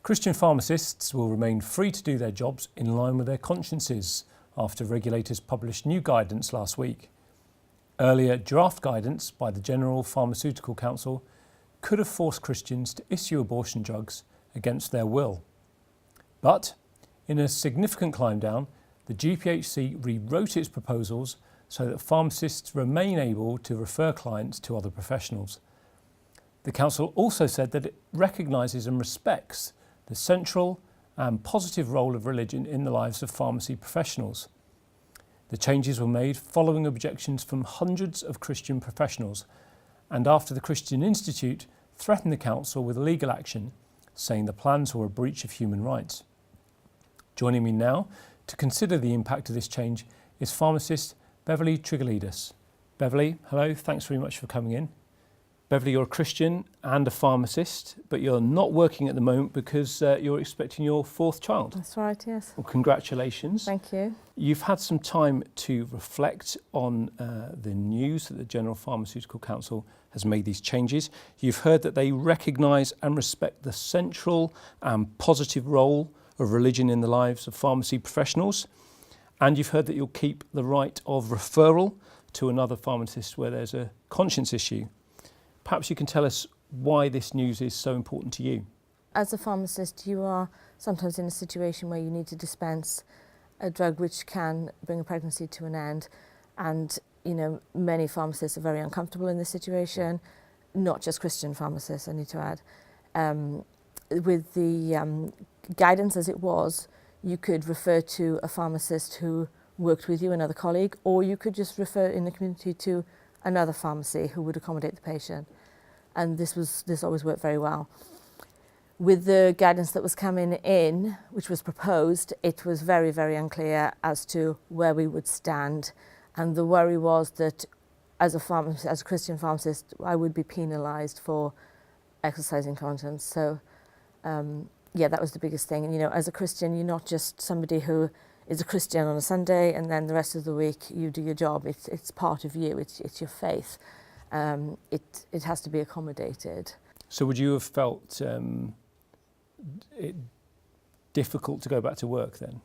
Christian pharmacists will remain free to do their jobs in line with their consciences after regulators published new guidance last week. Earlier draft guidance by the General Pharmaceutical Council could have forced Christians to issue abortion drugs against their will. But in a significant climb down, the GPHC rewrote its proposals so that pharmacists remain able to refer clients to other professionals. The Council also said that it recognises and respects the central and positive role of religion in the lives of pharmacy professionals. The changes were made following objections from hundreds of Christian professionals and after the Christian Institute threatened the Council with legal action, saying the plans were a breach of human rights. Joining me now to consider the impact of this change is pharmacist Beverley Trigkilidas. Beverley, hello, thanks very much for coming in. Beverley, you're a Christian and a pharmacist, but you're not working at the moment because you're expecting your fourth child. That's right, yes. Well, congratulations. Thank you. You've had some time to reflect on the news that the General Pharmaceutical Council has made these changes. You've heard that they recognise and respect the central and positive role of religion in the lives of pharmacy professionals. And you've heard that you'll keep the right of referral to another pharmacist where there's a conscience issue. Perhaps you can tell us why this news is so important to you. As a pharmacist, you are sometimes in a situation where you need to dispense a drug which can bring a pregnancy to an end. And, you know, many pharmacists are very uncomfortable in this situation, not just Christian pharmacists, I need to add. With the guidance as it was, you could refer to a pharmacist who worked with you, another colleague, or you could just refer in the community to another pharmacy who would accommodate the patient. And this always worked very well. With the guidance that was coming in, which was proposed, it was very, very unclear as to where we would stand. And the worry was that as a Christian pharmacist, I would be penalised for exercising conscience. So, yeah, that was the biggest thing. And, you know, as a Christian, you're not just somebody who is a Christian on a Sunday and then the rest of the week you do your job. It's part of you. It's your faith. It has to be accommodated. So would you have felt it difficult to go back to work then?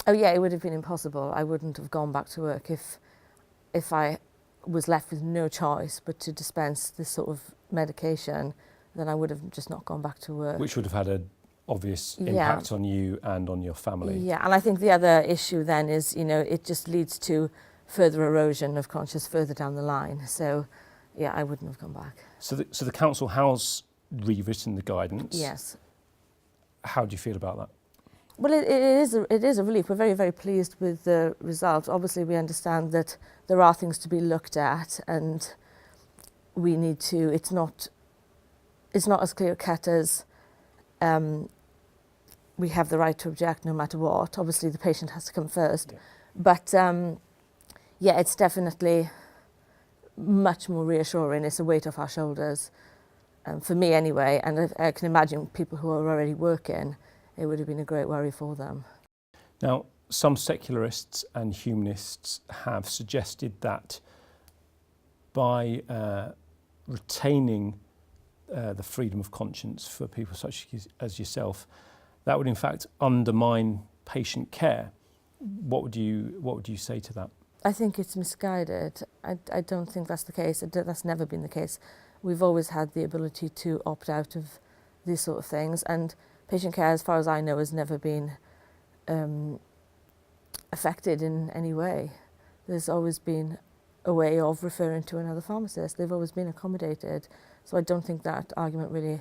Oh yeah, it would have been impossible. I wouldn't have gone back to work if I was left with no choice but to dispense this sort of medication. Then I would have just not gone back to work. Which would have had an obvious impact on you and on your family. Yeah, and I think the other issue then is, you know, it just leads to further erosion of conscience further down the line. So, yeah, I wouldn't have gone back. So the council has rewritten the guidance. Yes. How do you feel about that? Well, it is a relief. We're very, very pleased with the result. Obviously, we understand that there are things to be looked at, and we need to. It's not as clear cut as we have the right to object no matter what. Obviously, the patient has to come first. Yeah. But yeah, it's definitely much more reassuring. It's a weight off our shoulders, for me anyway, and I can imagine people who are already working, it would have been a great worry for them. Now, some secularists and humanists have suggested that by retaining the freedom of conscience for people such as yourself, that would in fact undermine patient care. What would you say to that? I think it's misguided. I don't think that's the case. That's never been the case. We've always had the ability to opt out of these sort of things, and patient care, as far as I know, has never been affected in any way. There's always been a way of referring to another pharmacist. They've always been accommodated. So I don't think that argument really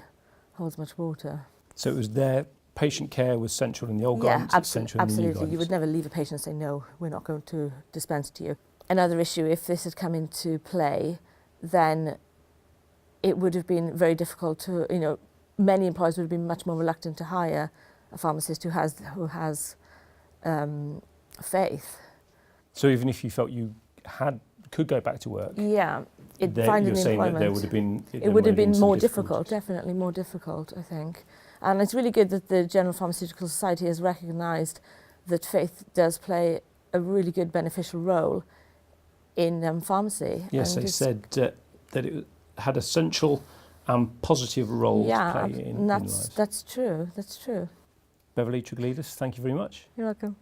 holds much water. So it was their patient care was central in the old guidance, it's central in the new guidance. Absolutely. You would never leave a patient and say, no, we're not going to dispense to you. Another issue, if this had come into play, then it would have been very difficult to, you know, many employers would have been much more reluctant to hire a pharmacist who has faith. So even if you felt you could go back to work, yeah, finding employment, there would have been it would have been more difficult, definitely more difficult, I think. And it's really good that the General Pharmaceutical Society has recognised that faith does play a really good beneficial role in pharmacy. Yes, they said that it had a central and positive role to play in that's lives. that's true. That's true. Beverley Trigkilidas, thank you very much. You're welcome.